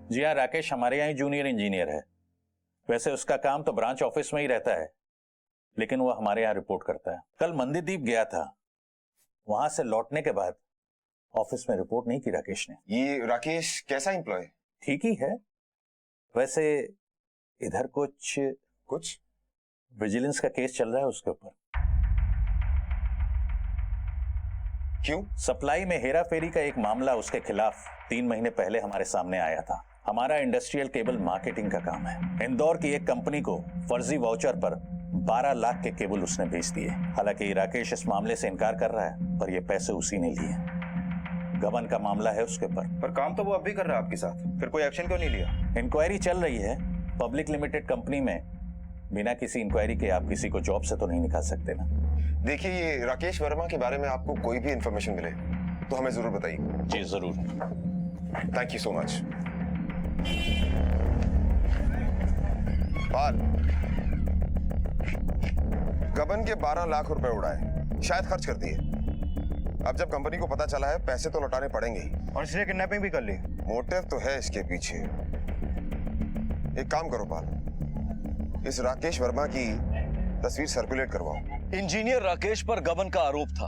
जी हाँ, राकेश हमारे यहाँ ही जूनियर इंजीनियर है। वैसे उसका काम तो ब्रांच ऑफिस में ही रहता है, लेकिन वो हमारे यहाँ रिपोर्ट करता है। कल मंदिरदीप गया था, वहां से लौटने के बाद ऑफिस में रिपोर्ट नहीं की राकेश ने। ये राकेश कैसा एम्प्लॉय? ठीक ही है। वैसे इधर कुछ विजिलेंस का केस चल रहा है उसके ऊपर। क्यों? सप्लाई में हेरा फेरी का एक मामला उसके खिलाफ 3 महीने पहले हमारे सामने आया था। हमारा इंडस्ट्रियल केबल मार्केटिंग का काम है। इंदौर की एक कंपनी को फर्जी वाउचर पर 12 लाख के केबल उसने बेच दिए। हालांकि राकेश इस मामले से इनकार कर रहा है, पर ये पैसे उसी ने लिए। गबन का मामला है उसके ऊपर। पर काम तो वो अब भी कर रहा है आपके साथ, फिर कोई एक्शन क्यों नहीं लिया? इंक्वायरी चल रही है। पब्लिक लिमिटेड कंपनी में बिना किसी इंक्वायरी के आप किसी को जॉब से तो नहीं निकाल सकते ना। देखिए, ये राकेश वर्मा के बारे में आपको कोई भी इंफॉर्मेशन मिले तो हमें जरूर बताइए। जी जरूर। Thank you so much. पाल, गबन के 12 लाख रुपए उड़ाए, शायद खर्च कर दिए। अब जब कंपनी को पता चला है, पैसे तो लौटाने पड़ेंगे ही, और इसलिए किडनैपिंग भी कर ली। मोटिव तो है इसके पीछे। एक काम करो पाल, इस राकेश वर्मा की तस्वीर सर्कुलेट करवाओ। इंजीनियर राकेश पर गबन का आरोप था।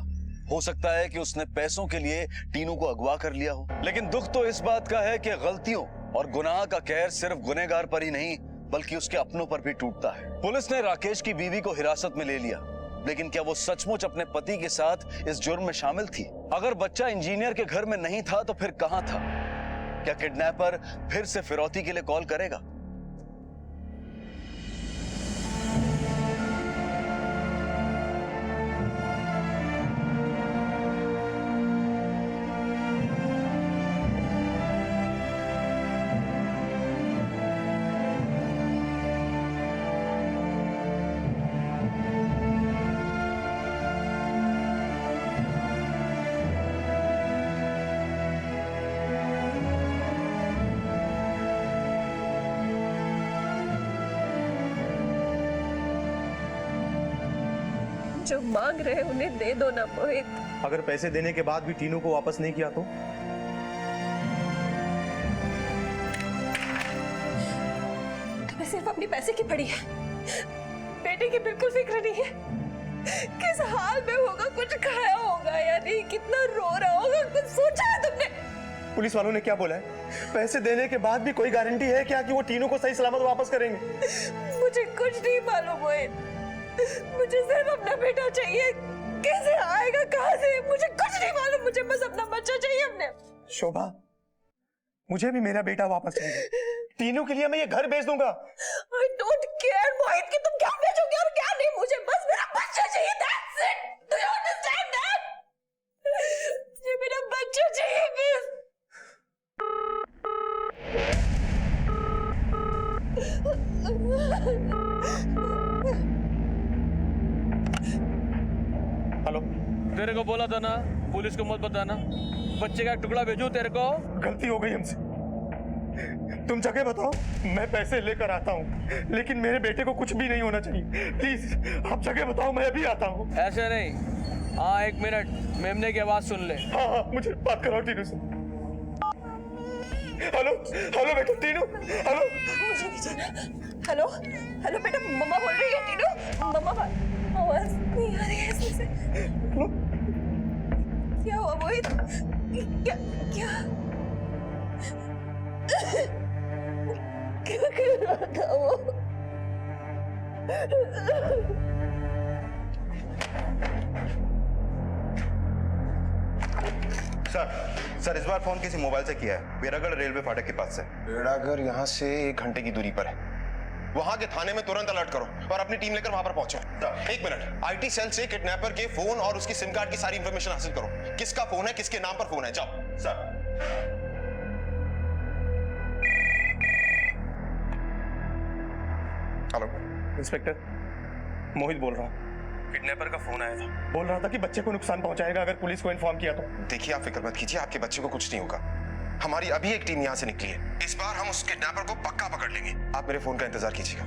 हो सकता है कि उसने पैसों के लिए टीनू को अगवा कर लिया हो, लेकिन दुख तो इस बात का है कि गलतियों और गुनाह का कहर सिर्फ गुनहगार पर ही नहीं बल्कि उसके अपनों पर भी टूटता है। पुलिस ने राकेश की बीवी को हिरासत में ले लिया, लेकिन क्या वो सचमुच अपने पति के साथ इस जुर्म में शामिल थी? अगर बच्चा इंजीनियर के घर में नहीं था तो फिर कहां था? क्या किडनैपर फिर से फिरौती के लिए कॉल करेगा? जो मांग रहे उन्हें दे दो ना मोहित। अगर पैसे देने के बाद भी टीनू को वापस नहीं किया तो? तुम्हें सिर्फ अपनी पैसे की पड़ी है, बेटे की बिल्कुल फिक्र नहीं है। किस हाल में होगा, कुछ खाया होगा या नहीं, कितना रो रहा होगा, कुछ सोचा है तुमने? पुलिस वालों ने क्या बोला है? पैसे देने के बाद भी कोई गारंटी है क्या कि वो टीनू को सही सलामत वापस करेंगे? मुझे कुछ नहीं मालूम मोहित, मुझे सिर्फ अपना बेटा चाहिए। कैसे आएगा, कहां से, मुझे कुछ नहीं मालूम। मुझे बस अपना बच्चा चाहिए अपने। शोभा, मुझे भी मेरा बेटा वापस चाहिए। टीनू के लिए मैं ये घर बेच दूंगा। I don't care मोहित कि तुम क्या बेचोगे और क्या नहीं, मुझे बस मेरा बच्चा चाहिए। That's it. Do you understand that? मुझे मेरा बच्चा चाहिए बस। हेलो, तेरे को बोला था ना पुलिस को मत बताना। बच्चे का टुकड़ा भेजूं तेरे को? गलती हो गई हमसे। तुम जगह बताओ, मैं पैसे लेकर आता हूँ, लेकिन मेरे बेटे को कुछ भी नहीं होना चाहिए। प्लीज आप जगह बताओ, मैं अभी आता हूँ। ऐसे नहीं। हाँ, 1 मिनट, मेमने की आवाज सुन ले। हाँ हाँ, मुझे बात कराओ टीनू से। हेलो हेलो बेटा, टीनू, हेलो। मुझे नहीं जाना। हेलो हेलो बेटा, मम्मा बोल रही है टीनू। मम्मा आवाज नहीं आ रही है इसमें से। क्या हुआ मोहित? क्या क्या क्या कर रहा था वो? सर इस बार फोन किसी मोबाइल से किया है, बेड़ागढ़ रेलवे फाटक के पास से। बेड़ागढ़ यहाँ से 1 घंटे की दूरी पर है। वहां के थाने में तुरंत अलर्ट करो और अपनी टीम लेकर वहां पर पहुंचो। 1 मिनट, आईटी सेल से किडनैपर के फोन और उसकी सिम कार्ड की सारी इंफॉर्मेशन हासिल करो। किसका फोन है, किसके नाम पर फोन है, जाओ। सर हेलो इंस्पेक्टर, मोहित बोल रहा हूँ। किडनैपर का फोन आया था, बोल रहा था कि बच्चे को नुकसान पहुंचाएगा अगर पुलिस को इन्फॉर्म किया तो। देखिए आप फिक्र मत कीजिए, आपके बच्चे को कुछ नहीं होगा। हमारी अभी एक टीम यहाँ से निकली है, इस बार हम उस किडनैपर को पक्का पकड़ लेंगे। आप मेरे फोन का इंतजार कीजिएगा।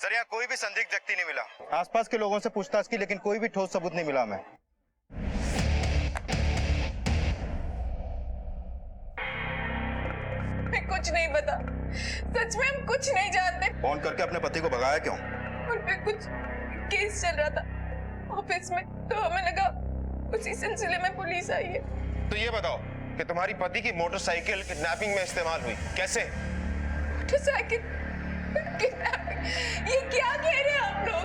सर यहाँ कोई भी संदिग्ध व्यक्ति नहीं मिला। आसपास के लोगों से पूछताछ की लेकिन कोई भी ठोस सबूत नहीं मिला हमें। मैं कुछ नहीं पता, सच में हम कुछ नहीं जानते। फोन करके अपने पति को भगाया क्यों? उन पे कुछ केस चल रहा था ऑफिस में, तो हमें लगा उसी सिलसिले में पुलिस आई है। तो ये बताओ कि तुम्हारी पति की मोटरसाइकिल किडनैपिंग में इस्तेमाल हुई, कैसे? मोटरसाइकिल किडनैपिंग, ये क्या कह रहे हैं आप लोग?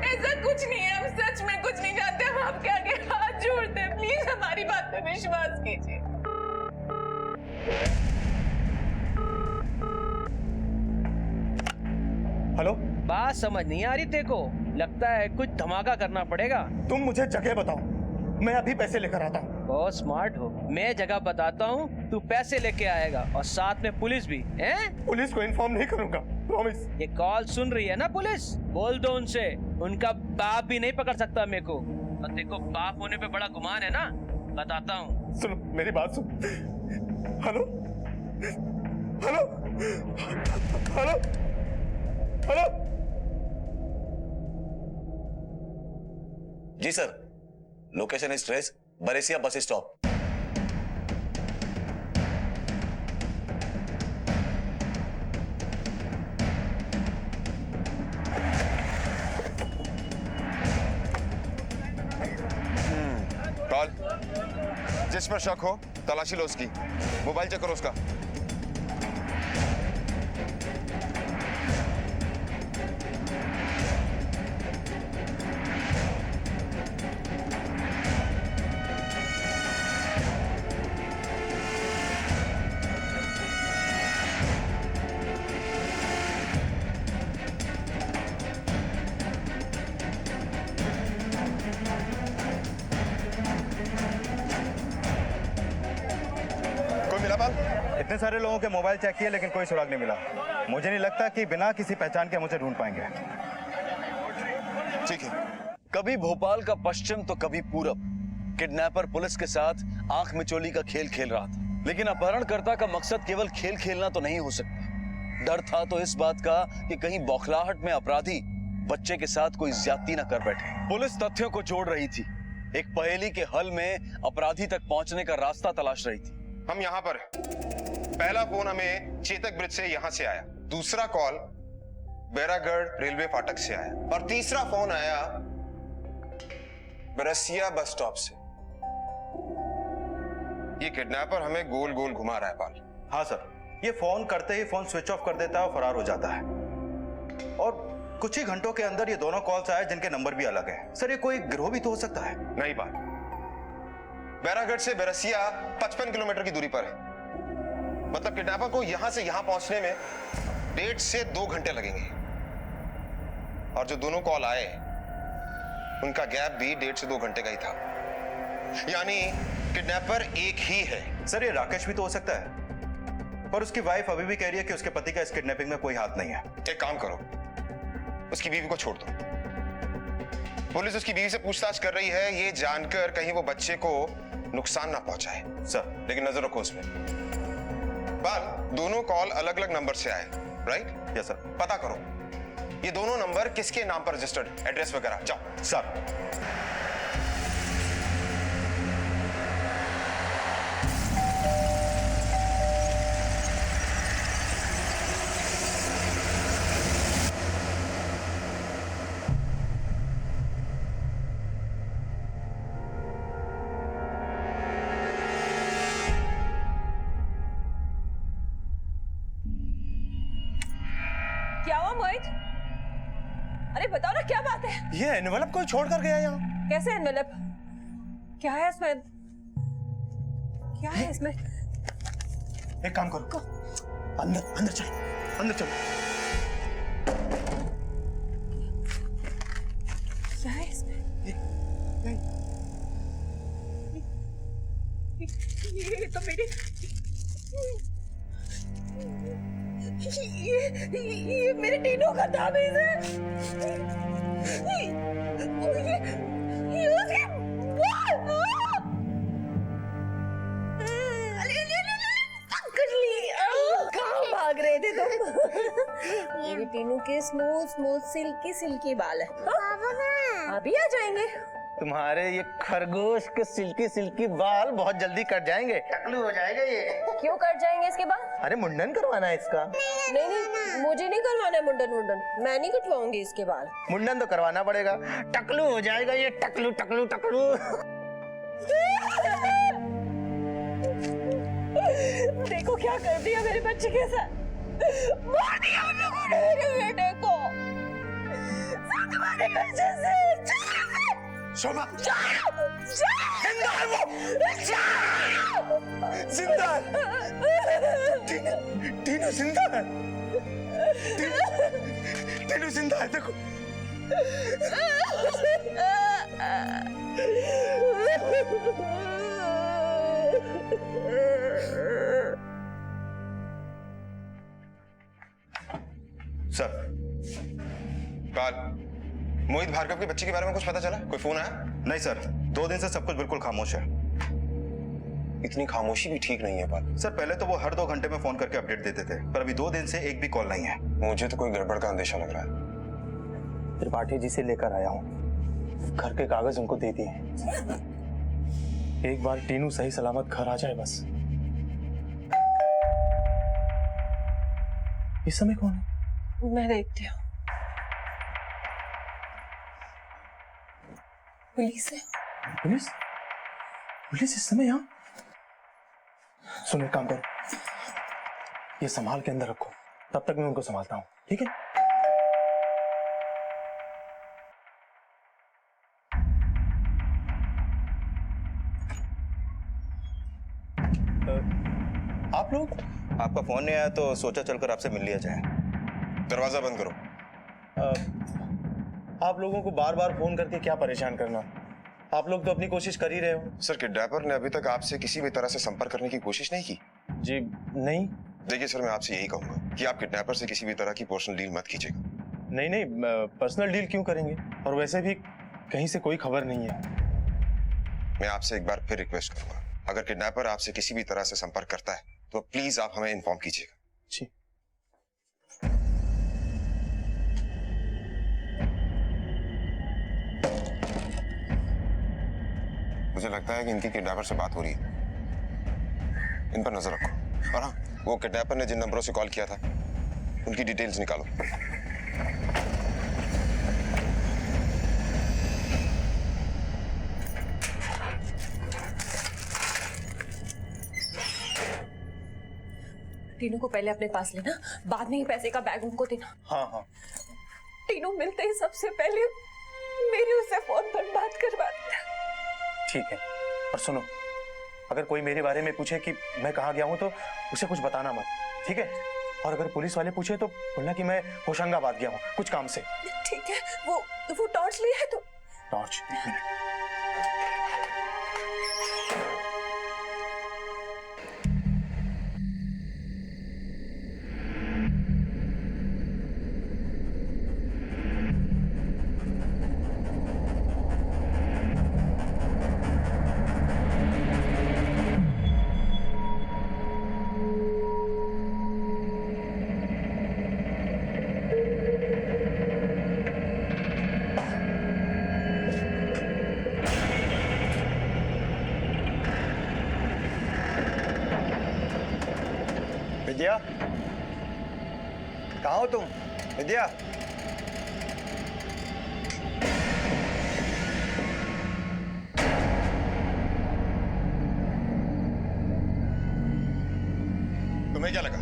ऐसा कुछ नहीं है, हम सच में कुछ नहीं जानते। हम आपके आगे हाथ जोड़ते हैं, प्लीज हमारी बात पे विश्वास कीजिए। हेलो, बात समझ नहीं आ रही तेरे को? लगता है कुछ धमाका करना पड़ेगा। तुम मुझे जगह बताओ, मैं अभी पैसे लेकर आता हूँ। बहुत स्मार्ट हो। मैं जगह बताता हूँ, तू पैसे लेके आएगा और साथ में पुलिस भी हैं? पुलिस को इन्फॉर्म नहीं करूंगा, प्रॉमिस। ये कॉल सुन रही है ना पुलिस? बोल दो उनसे, उनका बाप भी नहीं पकड़ सकता मेरे को। और देखो बाप होने पे बड़ा गुमान है ना, बताता हूँ। सुनो मेरी बात सुन। Hello hello hello hello. जी sir, location is trace, Berasia bus stop. Call, जिस पर शक हो तलाशी लो उसकी, मोबाइल चेक करो उसका। इतने सारे लोगों के मोबाइल चेक किए लेकिन कोई सुराग नहीं मिला। मुझे नहीं लगता कि बिना किसी पहचान के मुझे ढूंढ पाएंगे। ठीक है, कभी भोपाल का पश्चिम तो कभी पूरब, किडनैपर पुलिस के साथ आंख मिचोली का खेल खेल रहा था। लेकिन अपहरणकर्ता का मकसद केवल खेल खेलना तो नहीं हो सकता। डर था तो इस बात का कि कहीं बौखलाहट में अपराधी बच्चे के साथ कोई ज्यादती न कर बैठे। पुलिस तथ्यों को जोड़ रही थी, एक पहेली के हल में अपराधी तक पहुंचने का रास्ता तलाश रही थी। हम यहाँ पर, पहला फोन हमें चेतक ब्रिज से यहाँ से आया, दूसरा कॉल बैरागढ़ रेलवे फाटक से आया और तीसरा फोन आया बरसिया बस स्टॉप से। ये किडनैपर हमें गोल गोल घुमा रहा है पाल। हाँ सर, ये फोन करते ही फोन स्विच ऑफ कर देता है और फरार हो जाता है। और कुछ ही घंटों के अंदर ये दोनों कॉल्स आए जिनके नंबर भी अलग हैं। सर ये कोई गिरोह भी तो हो सकता है। नहीं पाल, बैरागढ़ से बरसिया 55 किलोमीटर की दूरी पर है। मतलब किडनैपर को यहां से यहां पहुंचने में 1.5 से 2 घंटे लगेंगे। और जो दोनों कॉल आए उनका गैप भी 1.5 से 2 घंटे का ही था। यानी किडनैपर एक ही है। सर ये राकेश भी तो हो सकता है, पर उसकी वाइफ अभी भी कह रही है कि उसके पति का इस किडनैपिंग में कोई हाथ नहीं है। एक काम करो, उसकी बीवी को छोड़ दो। पुलिस उसकी बीवी से पूछताछ कर रही है, ये जानकर कहीं वो बच्चे को नुकसान ना पहुंचाए। सर लेकिन नजर रखो उसमें। बाल, दोनों कॉल अलग अलग नंबर से आए, राइट? Yes sir. पता करो ये दोनों नंबर किसके नाम पर रजिस्टर्ड, एड्रेस वगैरह। जाओ सर। क्या हुआ मोहित? अरे बताओ ना क्या बात है? ये एनवेलप कोई छोड़ कर गया यहाँ। कैसे एनवेलप? क्या है इसमें? क्या है इसमें? एक काम करो, अंदर अंदर चलो, अंदर चलो। क्या है इसमें? ये तो मेरे ये मेरे टीनों का ताबीज है। ये उसकी कर ली। कहाँ भाग रहे थे तुम। मेरी टीनू के स्मूथ स्मूथ सिल्की सिल्की बाल है। हाँ? अभी आ जाएंगे। तुम्हारे ये खरगोश के सिल्की सिल्की बाल बहुत जल्दी कट जाएंगे, टकलू हो जाएगा ये। क्यों कट जाएंगे इसके बाद? अरे मुंडन करवाना है इसका। नहीं, मुझे नहीं करवाना है मुंडन। मैं नहीं कटवाऊंगी इसके बाल। मुंडन तो करवाना पड़ेगा, टकलू हो जाएगा ये, टकलू टकलू टकलू। देखो क्या कर दिया मेरे बच्चे के साथ। मार दिया उन लोगों ने मेरे बेटे को। तुम्हारे बच्चे से शोभा जिंदा है वो, जिंदा है। टीनू जिंदा है, टीनू जिंदा है। देखो सर, काल मोहित भार्गव के बच्चे के बारे में कुछ पता चला? कोई फोन आया? नहीं सर, 2 दिन से सब कुछ बिल्कुल खामोश है। इतनी खामोशी भी ठीक नहीं है पाल। सर पहले तो वो हर 2 घंटे में फोन करके अपडेट देते थे, पर अभी 2 दिन से एक भी कॉल नहीं है। मुझे तो कोई गड़बड़ का अंदेशा लग रहा है। त्रिपाठी जी से लेकर आया हूँ, घर के कागज उनको दे दिए। एक बार टीनू सही सलामत घर आ जाए बस। इस समय कौन है? मैं देखती हूँ। पुलिस है। पुलिस? पुलिस इस समय यहाँ? सुनो एक काम करो, ये संभाल के अंदर रखो, तब तक मैं उनको संभालता हूँ, ठीक है? आप लोग? आपका फोन नहीं आया तो सोचा चलकर आपसे मिल लिया जाए। दरवाजा बंद करो। आप लोगों को बार बार फोन करके क्या परेशान करना? आप लोग तो अपनी कोशिश कर ही रहे हो। सर, किडनैपर ने अभी तक आपसे किसी भी तरह से संपर्क करने की कोशिश नहीं की? जी नहीं। देखिए सर, मैं आपसे यही कहूंगा कि आप किडनैपर से किसी भी तरह की पर्सनल डील मत कीजिएगा। नहीं, पर्सनल डील क्यों करेंगे? और वैसे भी कहीं से कोई खबर नहीं है। मैं आपसे एक बार फिर रिक्वेस्ट करूंगा, अगर किडनैपर आपसे किसी भी तरह से संपर्क करता है तो प्लीज आप हमें इन्फॉर्म कीजिएगा। जी। मुझे लगता है कि इनकी किडनैपर से बात हो रही है, इन पर नजर रखो। और हाँ, वो किडनैपर ने जिन नंबरों से कॉल किया था उनकी डिटेल्स निकालो। टीनू को पहले अपने पास लेना, बाद में ही पैसे का बैग उनको देना। हाँ। टीनू मिलते ही सबसे पहले मेरी उससे फोन पर बात करवा देना। ठीक है, और सुनो, अगर कोई मेरे बारे में पूछे कि मैं कहाँ गया हूँ तो उसे कुछ बताना मत, ठीक है? और अगर पुलिस वाले पूछे तो बोलना कि मैं होशंगाबाद गया हूँ कुछ काम से। ठीक है। वो टॉर्च लिया है तो? टॉर्च? एक मिनट। विद्या, कहाँ हो तुम? विद्या, तुम्हें क्या लगा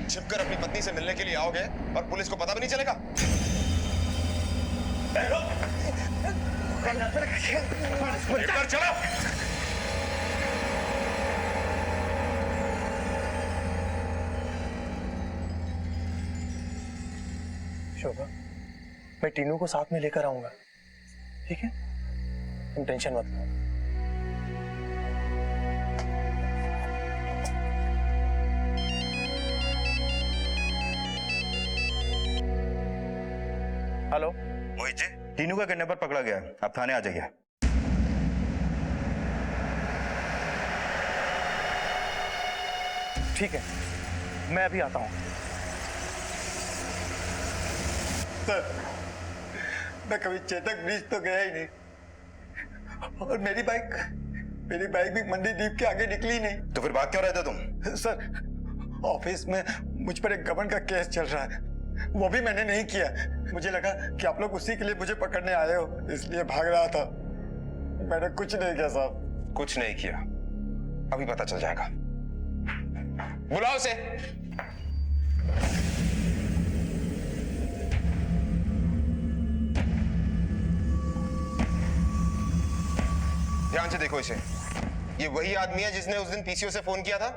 छिपकर अपनी पत्नी से मिलने के लिए आओगे और पुलिस को पता भी नहीं चलेगा? चलो। शोभा, मैं टीनू को साथ में लेकर आऊंगा, ठीक है? तुम टेंशन मत लो। हेलो मोहित जी, टीनू का किडनैपर पकड़ा गया है, आप थाने आ जाइए। ठीक है, मैं अभी आता हूँ। सर, मैं कभी चेतक ब्रिज तो गया ही नहीं, और मेरी बाइक भी मंडी द्वीप के आगे निकली नहीं। तो फिर भाग क्यों रहे थे तुम? सर, ऑफिस में मुझ पर एक गबन का केस चल रहा है, वो भी मैंने नहीं किया। मुझे लगा कि आप लोग उसी के लिए मुझे पकड़ने आए हो, इसलिए भाग रहा था। मैंने कुछ नहीं किया साहब। कुछ नहीं किया, अभी पता चल जाएगा। बुलाओ उसे। ध्यान से देखो इसे। ये वही आदमी है जिसने उस दिन पीसीओ से फोन किया था?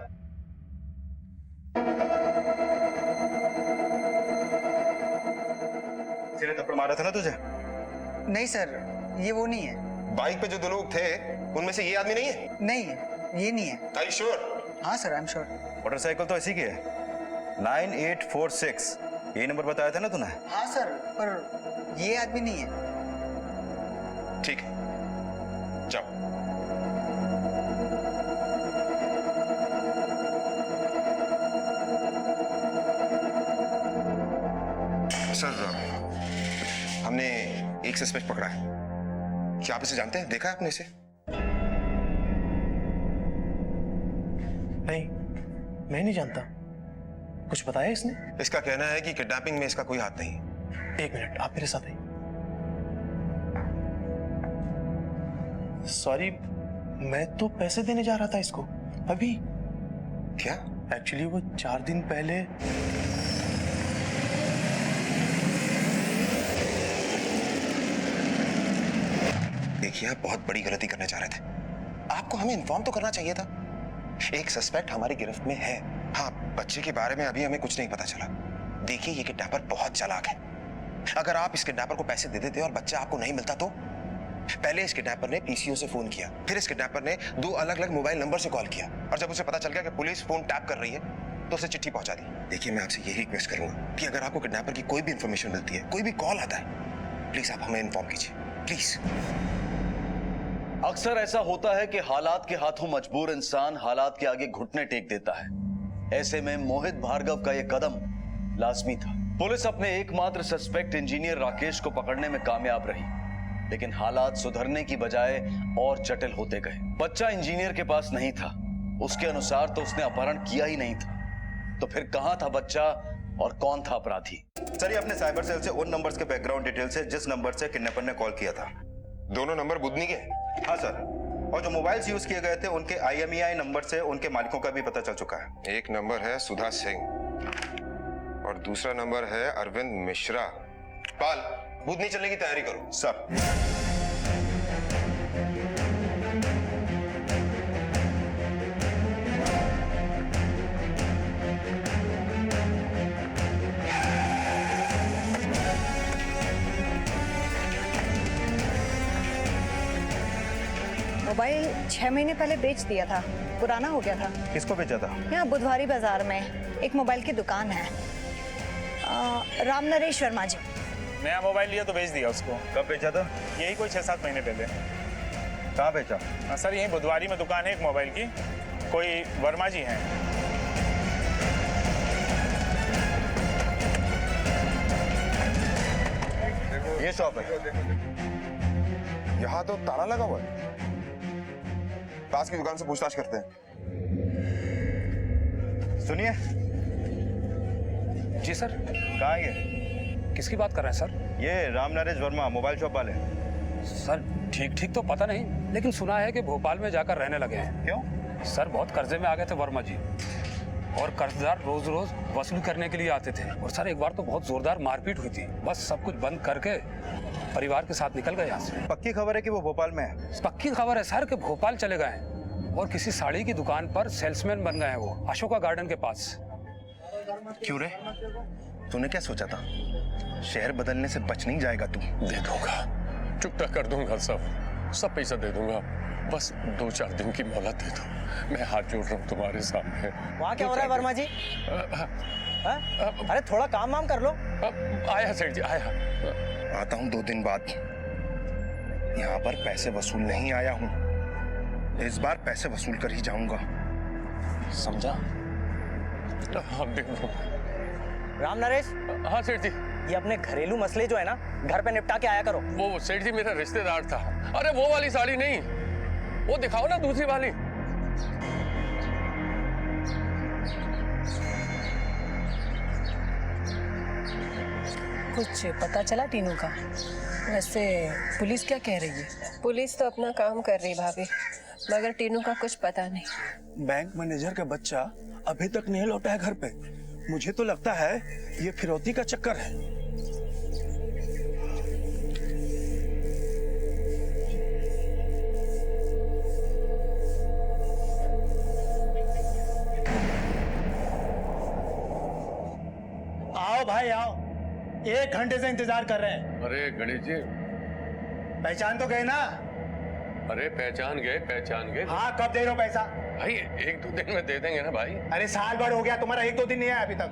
किसी ने थप्पड़ मारा था ना तुझे? नहीं सर, ये वो नहीं है। बाइक पे जो दो लोग थे उनमें से ये आदमी नहीं है? नहीं है, ये नहीं है। Are you sure? हाँ sir, I am sure. Motorcycle तो इसी की है, 9846, यही नंबर बताया था ना तूने? हाँ सर, पर ये आदमी नहीं है। ठीक है, जाओ। सर, हमने एक सस्पेक्ट पकड़ा है। क्या आप इसे जानते हैं? देखा है आपने इसे? नहीं, मैं नहीं जानता। कुछ बताया इसने? इसका कहना है कि किडनैपिंग में इसका कोई हाथ नहीं। एक मिनट, आप मेरे साथ आइए। सॉरी, मैं तो पैसे देने जा रहा था इसको अभी। क्या? एक्चुअली वो 4 दिन पहले देखिए, आप बहुत बड़ी गलती करने जा रहे थे। आपको हमें इन्फॉर्म तो करना चाहिए था। एक सस्पेक्ट हमारी गिरफ्त में है। हाँ, बच्चे के बारे में अभी हमें कुछ नहीं पता चला। देखिए, ये किडनैपर बहुत चालाक है। अगर आप इस किडनैपर को पैसे दे देते और बच्चा आपको नहीं मिलता तो? पहले इस किडनैपर ने पीसीओ से फोन किया, फिर इस किडनैपर ने 2 अलग-अलग मोबाइल नंबर से कॉल किया, और जब उसे पता चल गया कि पुलिस फोन टैप कर रही है तो उसे चिट्ठी पहुंचा दी। देखिए, मैं आपसे यही रिक्वेस्ट करूंगा कि अगर आपको किडनैपर की कोई भी इंफॉर्मेशन मिलती है, कोई भी कॉल आता है, प्लीज आप हमें इन्फॉर्म कीजिए, प्लीज। अक्सर ऐसा होता है कि हालात के हाथों मजबूर इंसान हालात के आगे घुटने टेक देता है। ऐसे में मोहित भार्गव का यह कदम लाजमी था। पुलिस अपने एकमात्र सस्पेक्ट इंजीनियर राकेश को पकड़ने में कामयाब रही, लेकिन हालात सुधरने की बजाय और जटिल होते गए। बच्चा इंजीनियर के पास नहीं था, उसके अनुसार तो उसने अपहरण किया ही नहीं था। तो फिर कहां था बच्चा और कौन था अपराधी? सर, ये अपने साइबर सेल से उन नंबर्स के बैकग्राउंड डिटेल से जिस नंबर से किडनैपर ने कॉल किया था। दोनों नंबर बुधनी के? हाँ सर, और जो मोबाइल्स यूज किए गए थे उनके IMEI नंबर से उनके मालिकों का भी पता चल चुका है। एक नंबर है सुधा सिंह और दूसरा नंबर है अरविंद मिश्रा। पाल, बुधनी चलने की तैयारी करो। सर, मोबाइल 6 महीने पहले बेच दिया था, पुराना हो गया था। किसको भेजा था? यहाँ बुधवारी बाजार में एक मोबाइल की दुकान है, राम नरेश वर्मा जी। नया मोबाइल लिया तो बेच दिया उसको। कब बेचा था? यही कोई 6-7 महीने पहले। कहाँ बेचा? सर, यही बुधवारी में दुकान है एक मोबाइल की, कोई वर्मा जी हैं। ये शॉप है। यहाँ तो ताला लगा हुआ है। पास की दुकान से पूछताछ करते हैं। सुनिए। जी सर। कहाँ है ये? किसकी बात कर रहे हैं सर? ये राम नरेश वर्मा, मोबाइल शॉप वाले। सर, ठीक तो पता नहीं, लेकिन सुना है कि भोपाल में जाकर रहने लगे हैं। क्यों? सर, बहुत कर्जे में आ गए थे वर्मा जी, और कर्जदार रोज रोज वसूल करने के लिए आते थे। और सर, एक बार तो बहुत जोरदार मारपीट हुई थी। बस सब कुछ बंद करके परिवार के साथ निकल गए यहाँ से। पक्की खबर है कि वो भोपाल में है? पक्की खबर है सर कि भोपाल चले गए हैं, और किसी साड़ी की दुकान पर सेल्समैन बन गए हैं वो, अशोका गार्डन के पास। क्यों रे? तूने क्या सोचा था? शहर बदलने से बच नहीं जाएगा तू। दे दूंगा, चुकता कर दूंगा, सब पैसा दे दूंगा। बस 2-4 दिन की मोहलत दे दो। मैं हाथ जोड़ रहा हूँ तुम्हारे सामने। वहाँ क्या हो रहा है वर्मा जी? अरे थोड़ा काम वाम कर लो। आया सेठ जी, आया। आता हूँ 2 दिन बाद। यहाँ पर पैसे वसूल नहीं आया हूँ, इस बार पैसे वसूल कर ही जाऊंगा, समझा? हाँ, दे दूंगा। राम नरेश, हाँ सेठ जी। ये अपने घरेलू मसले जो है ना घर पे निपटा के आया करो। वो सेठ जी मेरा रिश्तेदार था। अरे वो वाली साड़ी नहीं, वो दिखाओ ना दूसरी वाली। कुछ पता चला टीनू का? वैसे पुलिस क्या कह रही है? पुलिस तो अपना काम कर रही भाभी, मगर टीनू का कुछ पता नहीं। बैंक मैनेजर का बच्चा अभी तक नहीं लौटा है घर पे। मुझे तो लगता है ये फिरौती का चक्कर है। आओ भाई आओ, 1 घंटे से इंतजार कर रहे हैं। अरे गणेश जी, पहचान तो गए ना? अरे पहचान गए। हाँ, कब दे रहे हो पैसा? भाई 1-2 दिन में दे देंगे ना भाई। अरे साल भर हो गया, तुम्हारा 1-2 दिन नहीं आया अभी तक।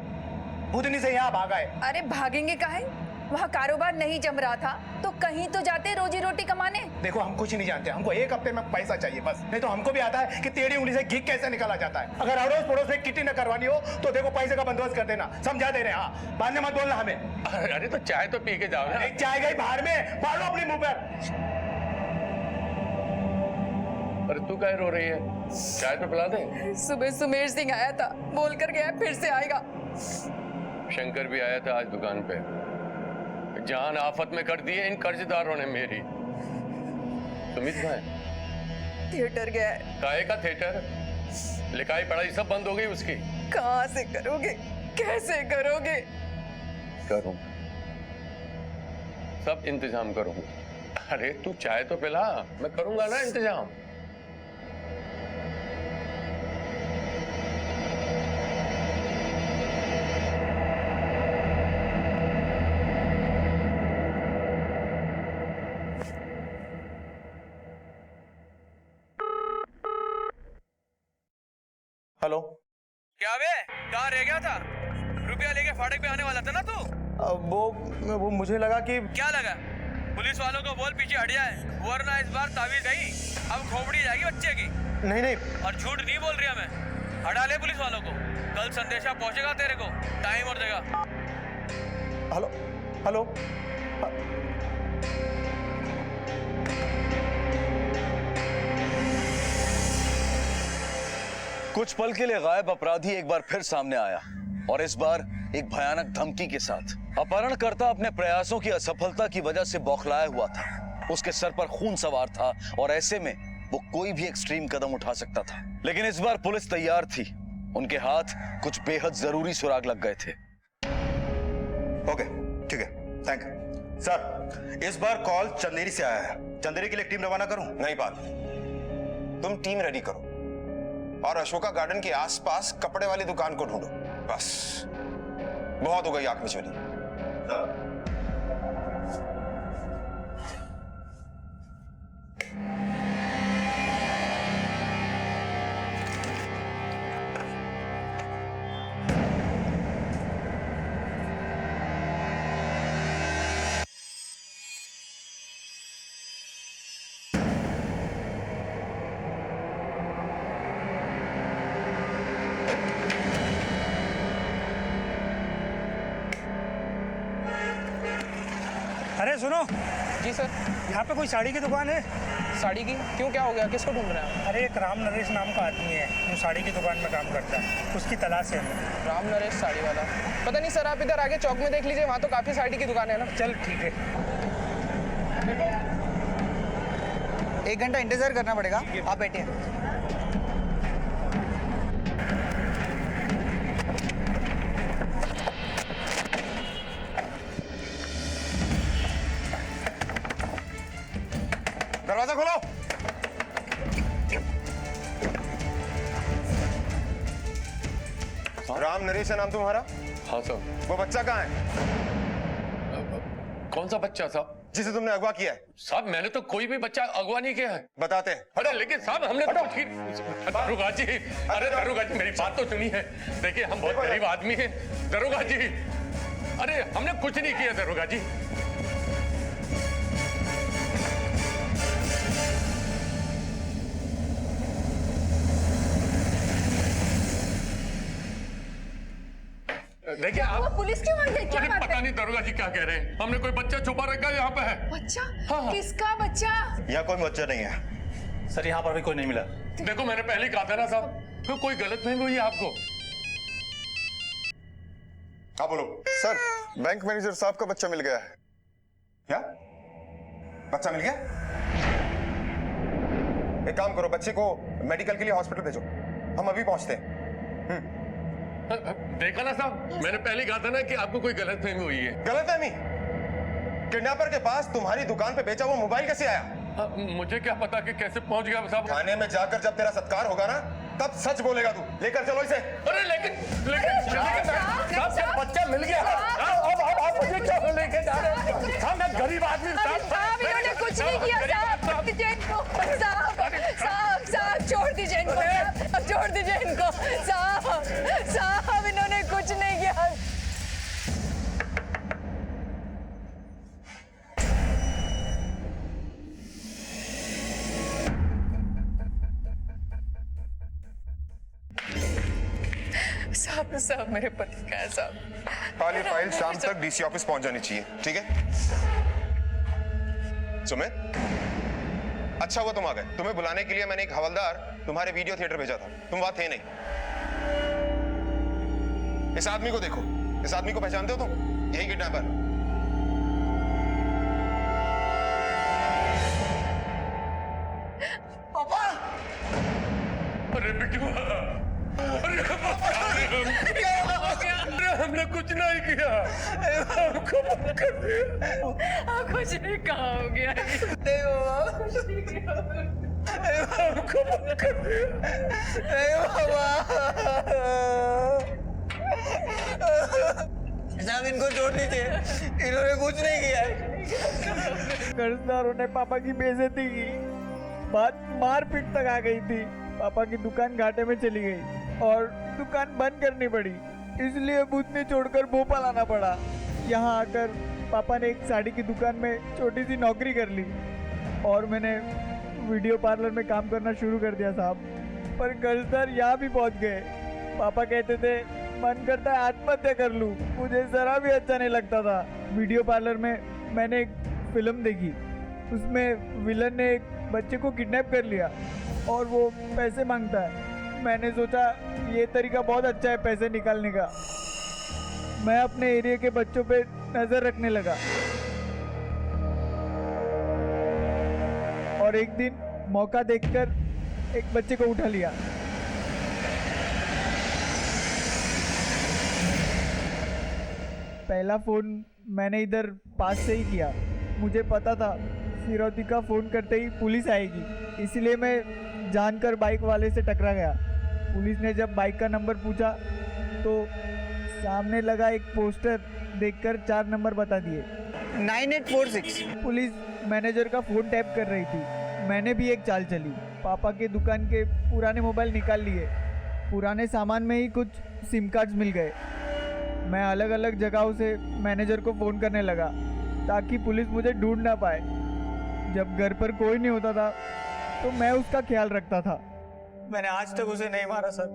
बुधनी से यहाँ भागा है। अरे भागेंगे काहे? वहाँ कारोबार नहीं जम रहा था तो कहीं तो जाते रोजी रोटी कमाने। देखो हम कुछ नहीं जानते, हमको 1 हफ्ते में पैसा चाहिए बस। नहीं तो हमको भी आता है कि टेढ़ी उंगली से घी कैसे निकाला जाता है। अगर अड़ोस पड़ोस में किटी न करवानी हो तो देखो पैसे का बंदोबस्त कर देना, समझा दे रहे हैं। हाँ, बाद में मत बोलना हमें। अरे तो चाय तो पी के जाओ ना। एक चाय गई बाहर में, मारो अपने मुंह पर। अरे तू क्या रो रही है? चाय तो पिला दे। सुबह सुमेर सिंह आया था, बोल कर गया फिर से आएगा। शंकर भी आया था आज दुकान पे। जान आफत में कर दी है इन कर्जदारों ने मेरी। सुमित भाई थिएटर गया है। काहे का थिएटर? लिखाई पढ़ाई सब बंद हो गई उसकी। कहाँ से करोगे, कैसे करोगे? करूँ, सब इंतजाम करूंगा। अरे तू चाय तो पिला, मैं करूंगा ना इंतजाम। हेलो। क्या बे, कहाँ रह गया था? रुपया लेके फाटक पे आने वाला था ना तू? वो मुझे लगा कि क्या लगा? पुलिस वालों को बोल पीछे हट जाए, वरना इस बार तावीज गई, अब खोपड़ी जाएगी बच्चे की। नहीं। और झूठ नहीं बोल रही मैं। हटा ले पुलिस वालों को, कल संदेशा पहुंचेगा तेरे को, टाइम और जगह। हेलो। कुछ पल के लिए गायब अपराधी एक बार फिर सामने आया, और इस बार एक भयानक धमकी के साथ। अपहरणकर्ता अपने प्रयासों की असफलता की वजह से बौखलाया हुआ था। उसके सर पर खून सवार था और ऐसे में वो कोई भी एक्सट्रीम कदम उठा सकता था। लेकिन इस बार पुलिस तैयार थी। उनके हाथ कुछ बेहद जरूरी सुराग लग गए थे। ओके, ठीक है, थैंक यू। सर, इस बार कॉल चंदेरी से आया है। चंदेरी के लिए टीम रवाना करूं? नहीं बात, तुम टीम रेडी करो और अशोका गार्डन के आसपास कपड़े वाली दुकान को ढूंढो। बस, बहुत हो गई आंख मिचौली। अरे सुनो जी सर। यहाँ पे कोई साड़ी की दुकान है? साड़ी की? क्यों, क्या हो गया? किसको ढूंढ रहे हैं? अरे एक राम नरेश नाम का आदमी है जो साड़ी की दुकान में काम करता है, उसकी तलाश है हमें। राम नरेश साड़ी वाला? पता नहीं सर, आप इधर आगे चौक में देख लीजिए, वहाँ तो काफी साड़ी की दुकान है ना। चल ठीक है। 1 घंटा इंतजार करना पड़ेगा, आप बैठिए। दरवाजा खोलो। राम नरेश है नाम तुम्हारा? हाँ साहब। वो बच्चा कहाँ है? कौन सा बच्चा साहब? जिसे तुमने अगवा किया है। साहब मैंने तो कोई भी बच्चा अगवा नहीं किया है। बताते हैं। अरे लेकिन साहब हमने तो कुछ दरोगा जी, अरे दरोगा जी मेरी बात तो सुनी है। देखिए हम बहुत गरीब आदमी हैं दरोगा जी। अरे हमने कुछ नहीं किया दरोगा जी। देखिए आप पुलिस क्यों आ गई? क्या अरे बात पता है? नहीं दरोगा जी क्या कह रहे हैं। हमने कोई बच्चा छुपा रखा है यहाँ पे है। बच्चा? हाँ। किसका बच्चा? यहाँ कोई बच्चा नहीं है। सर यहाँ पर भी कोई नहीं मिला। देखो मैंने पहले ही कहा था ना साहब, तो कोई गलतफहमी हुई है आपको। हाँ बोलो। सर बैंक मैनेजर साहब का बच्चा मिल गया है। क्या बच्चा मिल गया? एक काम करो, बच्चे को मेडिकल के लिए हॉस्पिटल भेजो, हम अभी पहुंचते हैं। देखा ना साहब, मैंने पहले ही कहा था ना कि आपको कोई गलतफहमी हुई है। गलतफहमी? किडनैपर के पास तुम्हारी दुकान पे बेचा हुआ मोबाइल कैसे आया? मुझे क्या पता कि कैसे पहुंच गया साहब। थाने में जाकर जब तेरा सत्कार होगा ना, तब सच बोलेगा तू। लेकर चलो इसे। अरे लेकिन साहब बच्चा मिल गया। अब आप मुझे क्या लेके जा रहे हैं? साहब मैं गरीब आदमी। साहब इन्होंने कुछ नहीं किया साहब। छोड़ दीजिए इनको साहब। साहब छोड़ दीजिए इनको साहब। छोड़ दीजिए इनको साहब। साहब इन्होंने कुछ नहीं किया। साहब मेरे पति का है साहब। खाली फाइल शाम तक डीसी ऑफिस पहुंच जानी चाहिए, ठीक है? सुमित, अच्छा हुआ तुम आ गए। तुम्हें बुलाने के लिए मैंने एक हवलदार तुम्हारे वीडियो थिएटर भेजा था, तुम वहां थे नहीं। इस आदमी को देखो, इस आदमी को पहचानते हो तुम? यही किडनैपर। पापा! अरे बिट्टू, हमने कुछ नहीं किया। हमको माफ कर दिया। कुछ नहीं कहा हो गया। हमको माफ कर साहब इनको छोड़ दीजिए, इन्होंने कुछ नहीं किया है। कर्जदारों ने पापा की बेइज्जती की, बात मारपीट तक आ गई थी। पापा की दुकान घाटे में चली गई और दुकान बंद करनी पड़ी, इसलिए बुधनी छोड़कर भोपाल आना पड़ा। यहाँ आकर पापा ने एक साड़ी की दुकान में छोटी सी नौकरी कर ली और मैंने वीडियो पार्लर में काम करना शुरू कर दिया साहब। पर कर्जदार यहाँ भी पहुँच गए। पापा कहते थे मन करता है आत्महत्या कर लूँ, मुझे जरा भी अच्छा नहीं लगता था। वीडियो पार्लर में मैंने एक फिल्म देखी, उसमें विलन ने एक बच्चे को किडनैप कर लिया और वो पैसे मांगता है। मैंने सोचा ये तरीका बहुत अच्छा है पैसे निकालने का। मैं अपने एरिया के बच्चों पे नजर रखने लगा और एक दिन मौका देखकर एक बच्चे को उठा लिया। पहला फोन मैंने इधर पास से ही किया। मुझे पता था फिरौती का फोन करते ही पुलिस आएगी, इसलिए मैं जानकर बाइक वाले से टकरा गया। पुलिस ने जब बाइक का नंबर पूछा तो सामने लगा एक पोस्टर देखकर 4 नंबर बता दिए। 9846। पुलिस मैनेजर का फोन टैप कर रही थी। मैंने भी एक चाल चली, पापा के दुकान के पुराने मोबाइल निकाल लिए। पुराने सामान में ही कुछ सिम कार्ड्स मिल गए। मैं अलग अलग जगहों से मैनेजर को फ़ोन करने लगा ताकि पुलिस मुझे ढूंढ ना पाए। जब घर पर कोई नहीं होता था तो मैं उसका ख्याल रखता था। मैंने आज तक उसे नहीं मारा सर।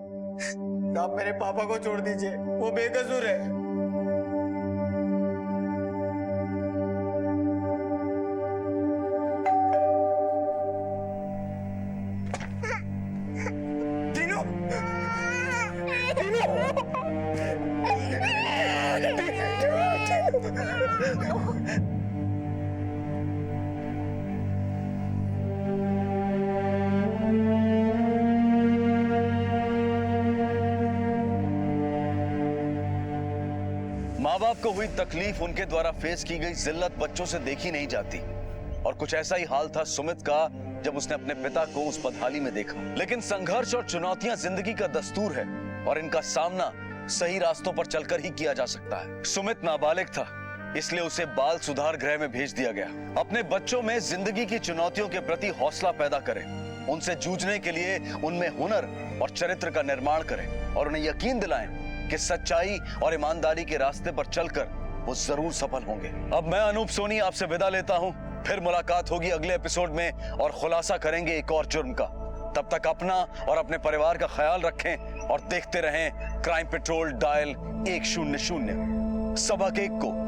आप मेरे पापा को छोड़ दीजिए, वो बेकसूर है। माँ बाप को हुई तकलीफ, उनके द्वारा फेस की गई जिल्लत बच्चों से देखी नहीं जाती। और कुछ ऐसा ही हाल था सुमित का जब उसने अपने पिता को उस बदहाली में देखा। लेकिन संघर्ष और चुनौतियां जिंदगी का दस्तूर है और इनका सामना सही रास्तों पर चलकर ही किया जा सकता है। सुमित नाबालिग था, इसलिए उसे बाल सुधार गृह में भेज दिया गया। अपने बच्चों में जिंदगी की चुनौतियों के प्रति हौसला पैदा करें, उनसे जूझने के लिए उनमें हुनर और चरित्र का निर्माण करें और उन्हें यकीन दिलाएं कि सच्चाई और ईमानदारी के रास्ते पर चलकर वो जरूर सफल होंगे। अब मैं अनूप सोनी आपसे विदा लेता हूं। फिर मुलाकात होगी अगले एपिसोड में और खुलासा करेंगे एक और जुर्म का। तब तक अपना और अपने परिवार का ख्याल रखें और देखते रहें क्राइम पेट्रोल डायल 100। सबक 1 को